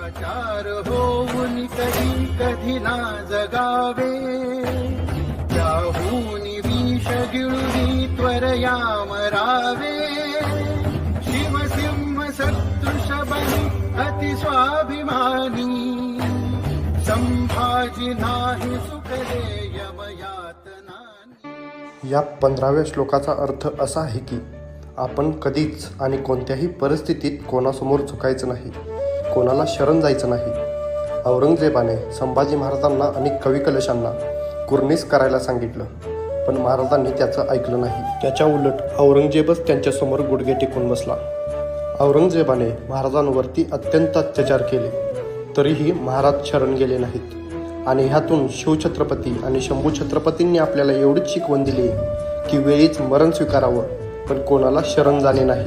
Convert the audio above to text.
लाचार होऊन कधी कधी ना जगावे, त्याहून विष गिळुनी त्वरया मरावे. शिवसिंह सदृश बली अति स्वाभिमानी, संभाजी नाही सुखले यमयातनानी. या 15व्या श्लोकाचा अर्थ असा आहे की आपण कधीच आणि कोणत्याही परिस्थितीत कोणासमोर झुकायचं नाही, कोणाला शरण जायचं नाही. औरंगजेबाने संभाजी महाराजांना आणि कवी कलशांना कुर्निस करायला सांगितलं, पण महाराजांनी त्याचं ऐकलं नाही. त्याच्या उलट औरंगजेबच त्यांच्यासमोर गुडघे टेकून बसला. औरंगजेबाने महाराजांवरती अत्यंत अत्याचार केले, तरीही महाराज शरण गेले नाहीत. आणि ह्यातून शिवछत्रपती आणि शंभू छत्रपतींनी आपल्याला एवढीच शिकवण दिली की वेळीच मरण स्वीकारावं, पण कोणाला शरण जाणे नाही.